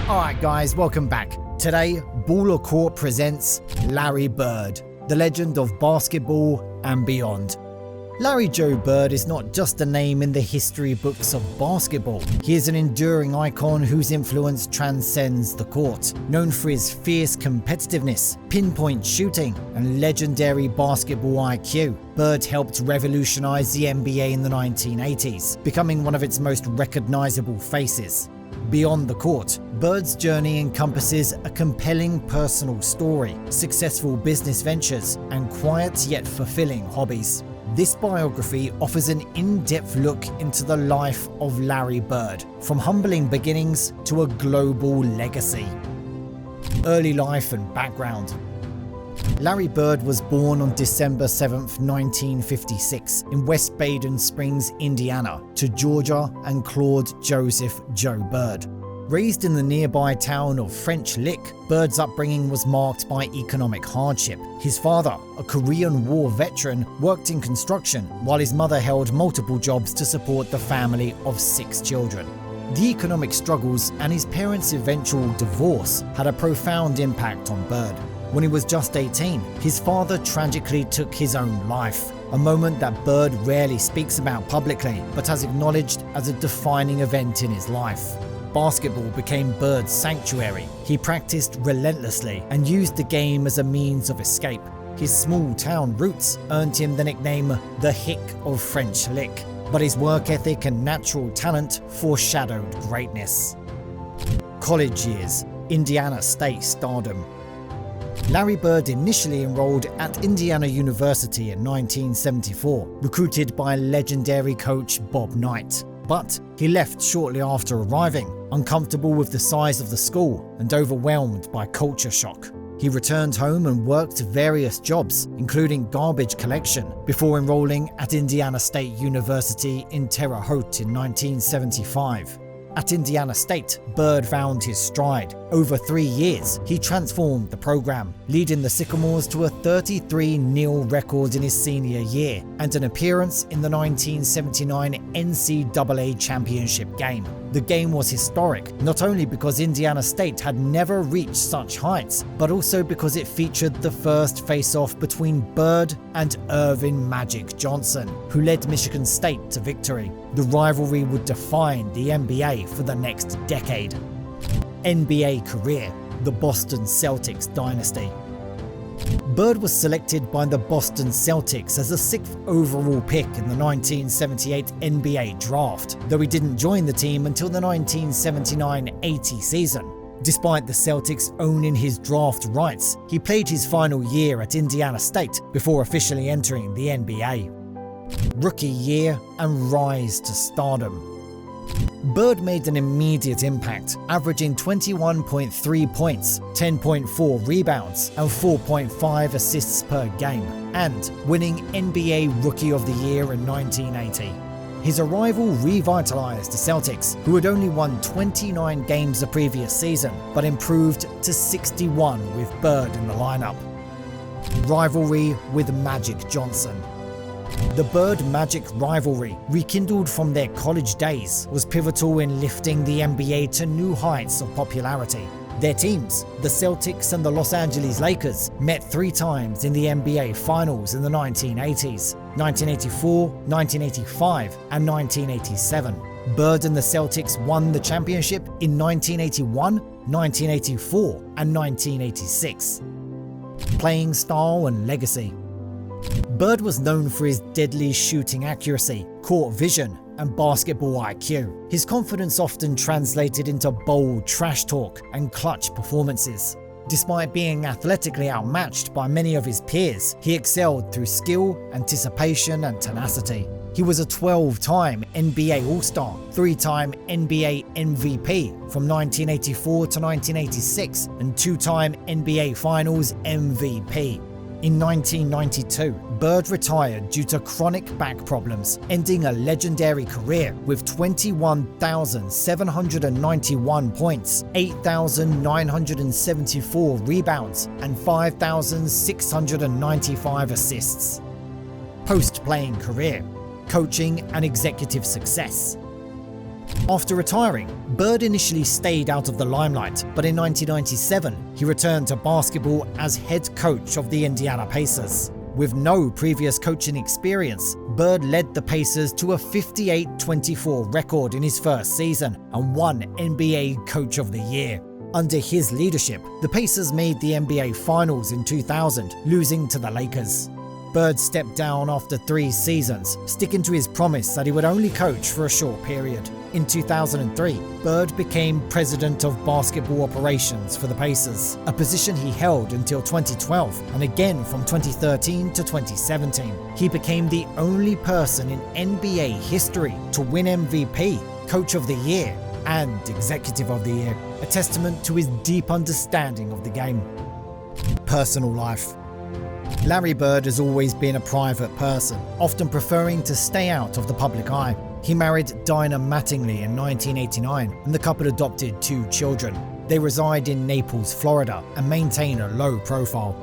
Alright guys, welcome back. Today, Baller Court presents Larry Bird, the legend of basketball and beyond. Larry Joe Bird is not just a name in the history books of basketball. He is an enduring icon whose influence transcends the court. Known for his fierce competitiveness, pinpoint shooting, and legendary basketball IQ, Bird helped revolutionize the NBA in the 1980s, becoming one of its most recognizable faces. Beyond the court, Bird's journey encompasses a compelling personal story, successful business ventures, and quiet yet fulfilling hobbies. This biography offers an in-depth look into the life of Larry Bird, from humbling beginnings to a global legacy. Early life and background. Larry Bird was born on December 7, 1956 in West Baden Springs, Indiana, to Georgia and Claude Joseph Joe Bird. Raised in the nearby town of French Lick, Bird's upbringing was marked by economic hardship. His father, a Korean War veteran, worked in construction, while his mother held multiple jobs to support the family of 6 children. The economic struggles and his parents' eventual divorce had a profound impact on Bird. When he was just 18, his father tragically took his own life, a moment that Bird rarely speaks about publicly, but has acknowledged as a defining event in his life. Basketball became Bird's sanctuary. He practiced relentlessly and used the game as a means of escape. His small-town roots earned him the nickname the Hick of French Lick, but his work ethic and natural talent foreshadowed greatness. College years. Indiana State stardom. Larry Bird initially enrolled at Indiana University in 1974, recruited by legendary coach Bob Knight. But he left shortly after arriving, uncomfortable with the size of the school and overwhelmed by culture shock. He returned home and worked various jobs, including garbage collection, before enrolling at Indiana State University in Terre Haute in 1975. At Indiana State, Bird found his stride. Over 3 years, he transformed the program, leading the Sycamores to a 33-0 record in his senior year and an appearance in the 1979 NCAA championship game. The game was historic, not only because Indiana State had never reached such heights, but also because it featured the first face-off between Bird and Irvin Magic Johnson, who led Michigan State to victory. The rivalry would define the NBA for the next decade. NBA career, the Boston Celtics dynasty. Bird was selected by the Boston Celtics as the 6th overall pick in the 1978 NBA draft, though he didn't join the team until the 1979-80 season. Despite the Celtics owning his draft rights, he played his final year at Indiana State before officially entering the NBA. Rookie year and rise to stardom. Bird made an immediate impact, averaging 21.3 points, 10.4 rebounds, and 4.5 assists per game, and winning NBA Rookie of the Year in 1980. His arrival revitalized the Celtics, who had only won 29 games the previous season, but improved to 61 with Bird in the lineup. Rivalry with Magic Johnson. The Bird-Magic rivalry, rekindled from their college days, was pivotal in lifting the NBA to new heights of popularity. Their teams, the Celtics and the Los Angeles Lakers, met 3 times in the NBA Finals in the 1980s, 1984, 1985, and 1987. Bird and the Celtics won the championship in 1981, 1984, and 1986. Playing style and legacy. Bird was known for his deadly shooting accuracy, court vision, and basketball IQ. His confidence often translated into bold trash talk and clutch performances. Despite being athletically outmatched by many of his peers, he excelled through skill, anticipation, and tenacity. He was a 12-time NBA All-Star, 3-time NBA MVP from 1984 to 1986, and 2-time NBA Finals MVP. In 1992, Bird retired due to chronic back problems, ending a legendary career with 21,791 points, 8,974 rebounds, and 5,695 assists. Post-playing career, coaching and executive success. After retiring, Bird initially stayed out of the limelight, but in 1997, he returned to basketball as head coach of the Indiana Pacers. With no previous coaching experience, Bird led the Pacers to a 58-24 record in his first season and won NBA Coach of the Year. Under his leadership, the Pacers made the NBA Finals in 2000, losing to the Lakers. Bird stepped down after 3 seasons, sticking to his promise that he would only coach for a short period. In 2003, Bird became president of basketball operations for the Pacers, a position he held until 2012 and again from 2013 to 2017. He became the only person in NBA history to win MVP, Coach of the Year, and Executive of the Year, a testament to his deep understanding of the game. Personal life. Larry Bird has always been a private person, often preferring to stay out of the public eye. He married Dinah Mattingly in 1989 and the couple adopted 2 children. They reside in Naples, Florida and maintain a low profile.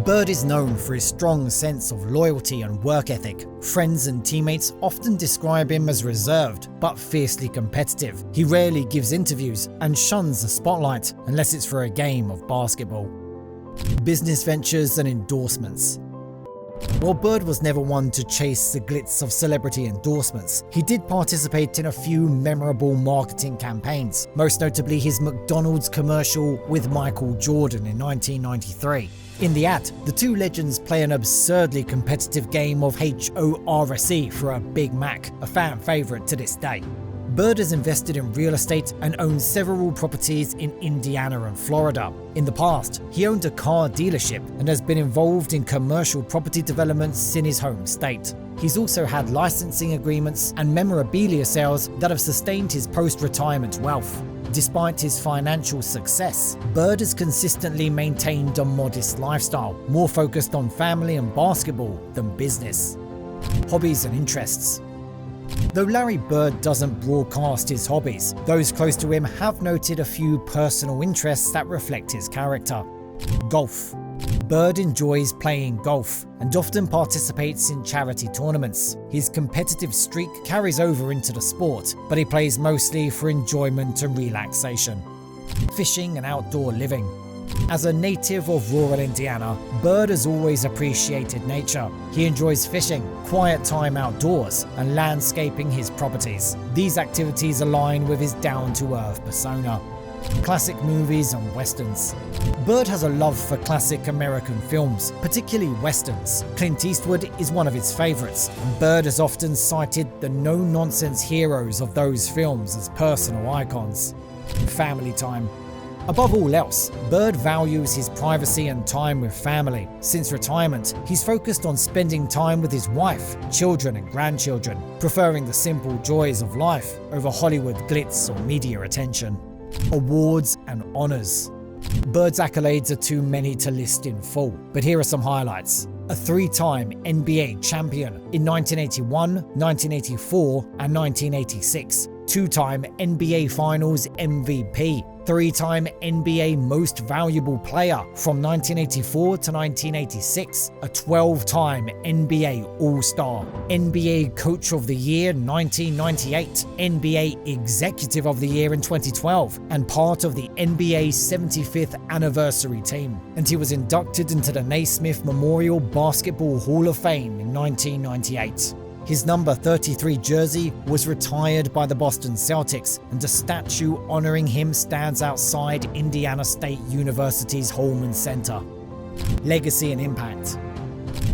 Bird is known for his strong sense of loyalty and work ethic. Friends and teammates often describe him as reserved but fiercely competitive. He rarely gives interviews and shuns the spotlight unless it's for a game of basketball. Business ventures and endorsements. While Bird was never one to chase the glitz of celebrity endorsements, he did participate in a few memorable marketing campaigns, most notably his McDonald's commercial with Michael Jordan in 1993. In the ad, the 2 legends play an absurdly competitive game of HORSE for a Big Mac, a fan favourite to this day. Bird has invested in real estate and owns several properties in Indiana and Florida. In the past, he owned a car dealership and has been involved in commercial property developments in his home state. He's also had licensing agreements and memorabilia sales that have sustained his post-retirement wealth. Despite his financial success, Bird has consistently maintained a modest lifestyle, more focused on family and basketball than business. Hobbies and interests. Though Larry Bird doesn't broadcast his hobbies, those close to him have noted a few personal interests that reflect his character. Golf. Bird enjoys playing golf and often participates in charity tournaments. His competitive streak carries over into the sport, but he plays mostly for enjoyment and relaxation. Fishing and outdoor living. As a native of rural Indiana, Bird has always appreciated nature. He enjoys fishing, quiet time outdoors, and landscaping his properties. These activities align with his down-to-earth persona. Classic movies and westerns. Bird has a love for classic American films, particularly westerns. Clint Eastwood is one of his favourites, and Bird has often cited the no-nonsense heroes of those films as personal icons. Family time. Above all else, Bird values his privacy and time with family. Since retirement, he's focused on spending time with his wife, children and grandchildren, preferring the simple joys of life over Hollywood glitz or media attention. Awards and honours. Bird's accolades are too many to list in full, but here are some highlights. A 3-time NBA champion in 1981, 1984 and 1986. 2-time NBA Finals MVP. 3-time NBA Most Valuable Player from 1984 to 1986, a 12-time NBA All-Star, NBA Coach of the Year 1998, NBA Executive of the Year in 2012, and part of the NBA 75th anniversary team. And he was inducted into the Naismith Memorial Basketball Hall of Fame in 1998. His number 33 jersey was retired by the Boston Celtics, and a statue honoring him stands outside Indiana State University's Holman Center. Legacy and impact.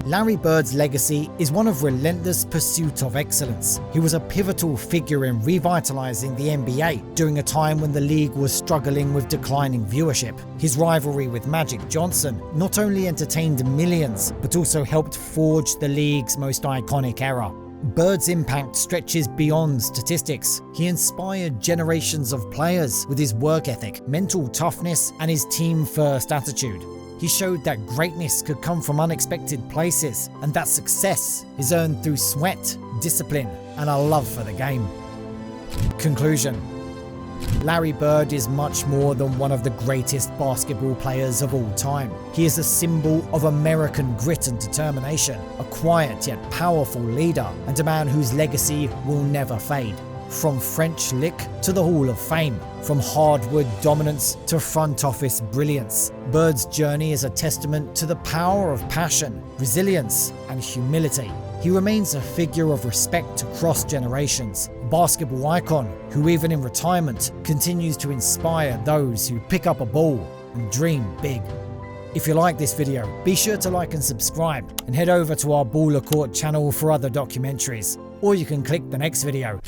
Larry Bird's legacy is one of relentless pursuit of excellence. He was a pivotal figure in revitalizing the NBA during a time when the league was struggling with declining viewership. His rivalry with Magic Johnson not only entertained millions, but also helped forge the league's most iconic era. Bird's impact stretches beyond statistics. He inspired generations of players with his work ethic, mental toughness, and his team-first attitude. He showed that greatness could come from unexpected places, and that success is earned through sweat, discipline, and a love for the game. Conclusion. Larry Bird is much more than one of the greatest basketball players of all time. He is a symbol of American grit and determination, a quiet yet powerful leader, and a man whose legacy will never fade. From French Lick to the Hall of Fame, from hardwood dominance to front office brilliance, Bird's journey is a testament to the power of passion, resilience, and humility. He remains a figure of respect across generations, a basketball icon who even in retirement continues to inspire those who pick up a ball and dream big. If you like this video, be sure to like and subscribe, and head over to our Baller Court channel for other documentaries, or you can click the next video.